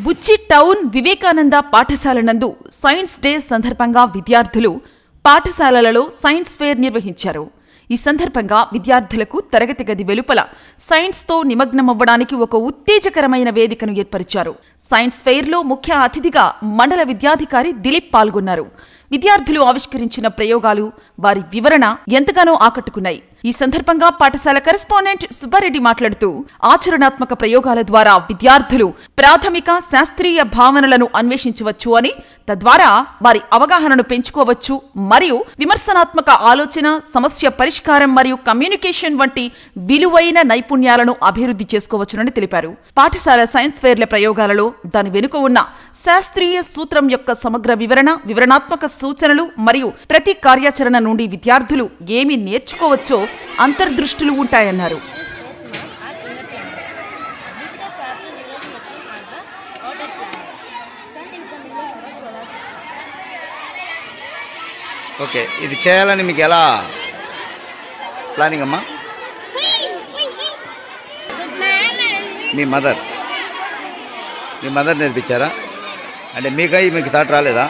బుచ్చి town Vivekananda పాఠశాల నందు science day సందర్భంగా విద్యార్థులు పాఠశాలలలో సైన్స్ ఫేర్ నిర్వహించారు. ఈ సందర్భంగా విద్యార్థులకు తరగతి గది వెలుపల సైన్స్తో నిమగ్నమవ్వడానికి ఒక ఉత్తేజకరమైన వేదికను ఏర్పరిచారు. సైన్స్ ఫెయిర్లో ముఖ్య అతిథిగా మండల విద్యాధికారి దిలీప్ పాల్గొన్నారు. విద్యార్థులు ఆవిష్కరించిన ప్రయోగాలు, వారి వివరణ ఎంతగానో ఆకట్టుకున్నాయి. ఈ సందర్భంగా పాఠశాల కరెస్పాండెంట్ సుబ్బారెడ్డి మాట్లాడుతూ, ఆచరణాత్మక ప్రయోగాల ద్వారా విద్యార్థులు ప్రాథమిక శాస్త్రీయ భావనలను అన్వేషించవచ్చు అని, తద్వారా వారి అవగాహనను పెంచుకోవచ్చు మరియు విమర్శనాత్మక ఆలోచన, సమస్య పరిష్కారం మరియు కమ్యూనికేషన్ వంటి విలువైన నైపుణ్యాలను అభివృద్ధి చేసుకోవచ్చునని తెలిపారు. పాఠశాల సైన్స్ ఫెయిర్ల ప్రయోగాలలో దాని వెనుక ఉన్న శాస్త్రీయ సూత్రం యొక్క సమగ్ర వివరణ, వివరణాత్మక సూచనలు మరియు ప్రతి కార్యాచరణ నుండి విద్యార్థులు ఏమి నేర్చుకోవచ్చో అంతర్దృష్టులు ఉంటాయన్నారు. ఓకే, ఇది చేయాలని మీకు ఎలా ప్లానింగ్ అమ్మా? మీ మదర్ నేర్పించారా? అంటే మీకు థాట్ రాలేదా?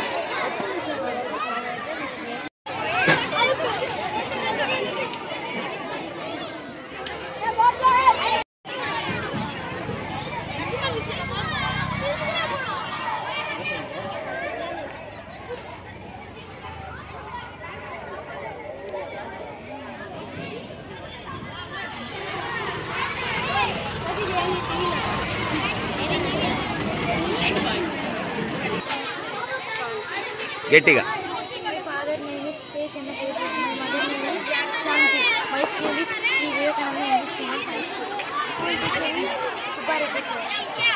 గట్టిగా. My father name is K. Chennapur. My mother name is Shanti. My school is Sri Vivekananda English Medium High School. School teacher is Subbareddy sir.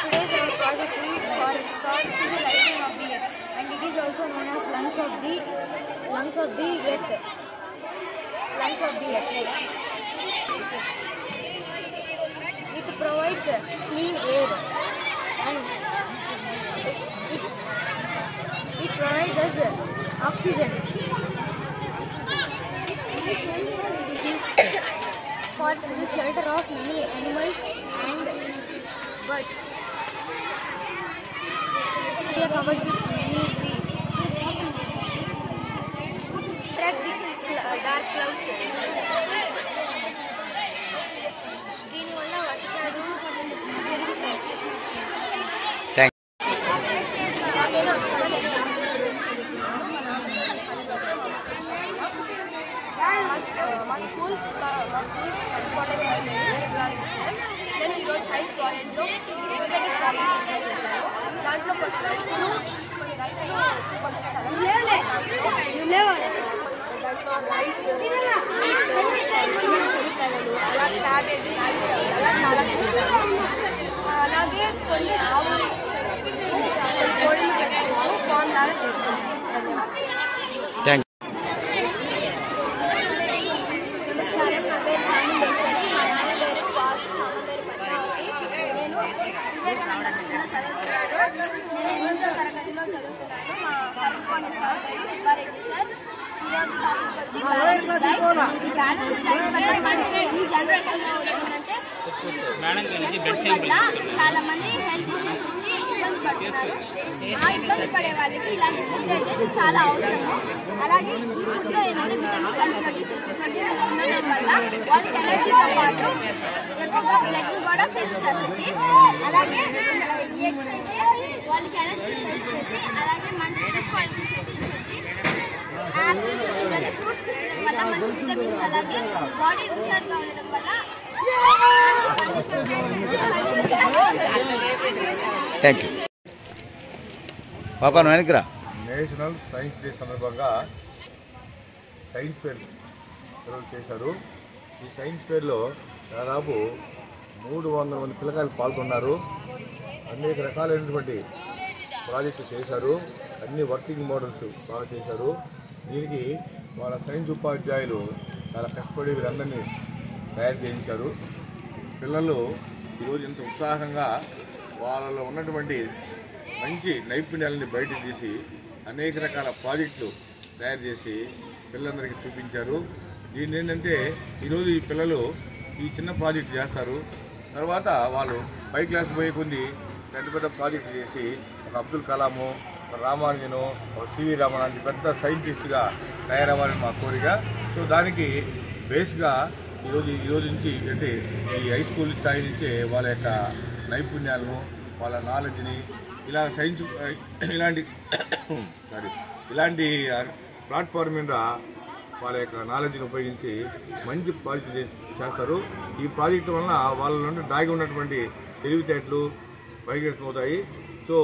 Today's our project is forest. Forest is the lifeline of the earth, and it is also known as lungs of the earth. Lungs of the earth. It provides clean air and it provides us oxygen. Gives forest the shelter of many animals and birds. They are covered with many trees. Track the dark clouds. దీనివల్ల వర్షాలు పెరుగుతాయి. మా school నేను ఈరోజు science కాలేజ్లో organic farming చేశాను. దాంట్లో కొన్ని రైతులు దాంట్లో రైస్, చెరుకలు, అలా క్యాబేజీ, అలా చాలా చేస్తాను. అలాగే కొన్ని ఆవులు కోడిని పెంచుకుంటూ ఫామ్ లాగా చేసుకుంటాను. మా కరెస్పాండెంట్ సార్ సుబ్బారెడ్డి సార్. ఈరోజు టాపిక్ వచ్చి బ్యాలెన్స్ డైట్ అంటే ఈ జనరేషన్లో వచ్చిందంటే చాలా మంది హెల్త్ ఇష్యూస్ ఉండి ఇబ్బంది పడుతున్నారు. ఆ ఇబ్బంది పడే వాళ్ళకి ఇలాంటి ఫుడ్ అయితే చాలా అవసరము. అలాగే ఈ ఫుడ్లో ఏదైనా విటమిన్స్ అండ్ ప్రోటీన్స్ ఉండడం వల్ల వాళ్ళకి ఎనర్జీతో పాటు ఎక్కువగా బ్లడ్ కూడా సెన్స్ చేస్తుంది. అలాగే ఎగ్స్ అయితే వాళ్ళకి ఎనర్జీ సెన్స్ చేసి అలాగే మంచి ఫుడ్ క్వాలిటీస్ అయితే ఇస్తుంది. యాపిల్స్ ఇలాగే ఫ్రూట్స్ తినడం వల్ల మంచి విటమిన్స్, అలాగే బాడీ హుషారుగా ఉండడం వల్ల. థ్యాంక్ యూ పాపా. వెనకరా. నేషనల్ సైన్స్ డే సందర్భంగా సైన్స్ ఫేర్ చేశారు. ఈ సైన్స్ ఫేర్లో దాదాపు 300 మంది పిల్లకాయలు పాల్గొన్నారు. అనేక రకాలైనటువంటి ప్రాజెక్టులు చేశారు. అన్ని వర్కింగ్ మోడల్స్ బాగా చేశారు. దీనికి వాళ్ళ సైన్స్ ఉపాధ్యాయులు చాలా కష్టపడి వీరందరినీ తయారు చేయించారు. పిల్లలు ఈరోజు ఎంత ఉత్సాహంగా వాళ్ళలో ఉన్నటువంటి మంచి నైపుణ్యాలని బయటకు తీసి అనేక రకాల ప్రాజెక్టులు తయారు చేసి పిల్లలందరికీ చూపించారు. దీన్ని ఏంటంటే ఈరోజు ఈ పిల్లలు ఈ చిన్న ప్రాజెక్ట్ చేస్తారు. తర్వాత వాళ్ళు పై క్లాస్ పోయే కొద్ది పెద్ద పెద్ద ప్రాజెక్టులు చేసి ఒక అబ్దుల్ కలాము, ఒక రామానుజను, ఒక సివి రామన్ లాంటి పెద్ద సైంటిస్ట్గా తయారవ్వాలని మా కోరిక. సో దానికి బేస్గా ఈరోజు నుంచి అంటే ఈ హై స్కూల్ స్థాయి నుంచే వాళ్ళ యొక్క నైపుణ్యాలను, వాళ్ళ నాలెడ్జ్ని ఇలా సైన్స్ ఇలాంటి ప్లాట్ఫామ్ మీద వాళ్ళ యొక్క నాలెడ్జ్ని ఉపయోగించి మంచి ప్రాజెక్టు చేస్తారు. ఈ ప్రాజెక్టు వలన వాళ్ళ నుండి దాగి ఉన్నటువంటి తెలివితేటలు బయటమవుతాయి. సో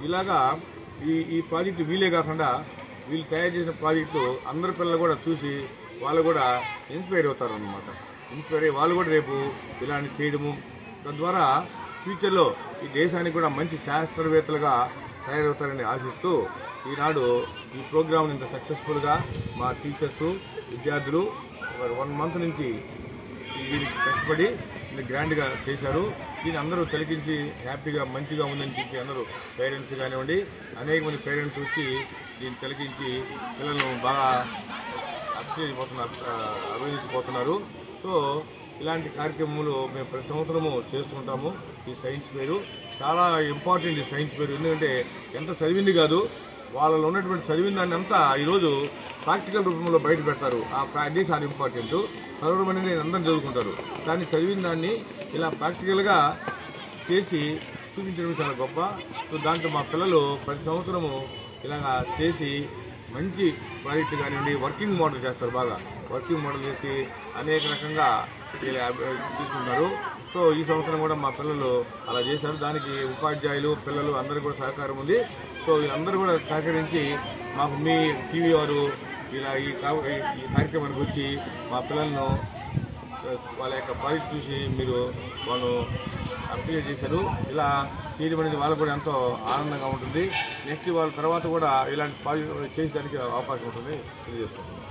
ఇలాగా ఈ ప్రాజెక్టు వీలే కాకుండా వీళ్ళు తయారు చేసిన ప్రాజెక్టు అందరి పిల్లలు కూడా చూసి వాళ్ళు కూడా ఇన్స్పైర్ అవుతారు అన్నమాట. ఇన్స్పైర్ అయ్యి వాళ్ళు కూడా రేపు ఇలాంటి చేయడము, తద్వారా ఫ్యూచర్లో ఈ దేశానికి కూడా మంచి శాస్త్రవేత్తలుగా తయారవుతారని ఆశిస్తూ ఈనాడు ఈ ప్రోగ్రామ్ ఇంత సక్సెస్ఫుల్గా మా టీచర్స్, విద్యార్థులు 1 మంత్ నుంచి దీనికి కష్టపడి ఇది గ్రాండ్గా చేశారు. దీన్ని అందరూ తిలకించి హ్యాపీగా మంచిగా ఉందని చెప్పి అందరూ పేరెంట్స్ కానివ్వండి, అనేక మంది పేరెంట్స్ వచ్చి దీన్ని తిలకించి పిల్లలను బాగా అభినందించిపోతున్నారు. సో ఇలాంటి కార్యక్రమాలు మేము ప్రతి సంవత్సరము చేస్తుంటాము. ఈ సైన్స్ ఫెయిర్ చాలా ఇంపార్టెంట్. ఈ సైన్స్ ఫెయిర్ ఎందుకంటే ఎంత చదివింది కాదు, వాళ్ళలో ఉన్నటువంటి చదివిన దాన్ని అంతా ఈరోజు ప్రాక్టికల్ రూపంలో బయట పెడతారు. అది చాలా ఇంపార్టెంట్. చదవడం అనేది అందరూ చదువుకుంటారు, కానీ చదివిన దాన్ని ఇలా ప్రాక్టికల్గా చేసి చూపించడం చాలా గొప్ప. సో దాంట్లో మా పిల్లలు ప్రతి సంవత్సరము ఇలాగా చేసి మంచి ప్రాజెక్టు కానివ్వండి, వర్కింగ్ మోడల్ చేస్తారు. బాగా వర్కింగ్ మోడల్ చేసి అనేక రకంగా తీసుకుంటారు. సో ఈ సంవత్సరం కూడా మా పిల్లలు అలా చేశారు. దానికి ఉపాధ్యాయులు, పిల్లలు అందరూ కూడా సహకారం ఉంది. సో వీళ్ళందరూ కూడా సహకరించి మాకు మీ టీవీ వారు ఇలా ఈ కార్యక్రమానికి వచ్చి మా పిల్లలను వాళ్ళ యొక్క ప్రాజెక్ట్ చూసి మీరు వాళ్ళు అప్రిషియేట్ చేశారు. ఇలా చేయడం అనేది వాళ్ళకు కూడా ఎంతో ఆనందంగా ఉంటుంది. నెక్స్ట్ వాళ్ళ తర్వాత కూడా ఇలాంటి ప్రాజెక్ట్ చేసేదానికి అవకాశం ఉంటుంది తెలియజేస్తున్నాను.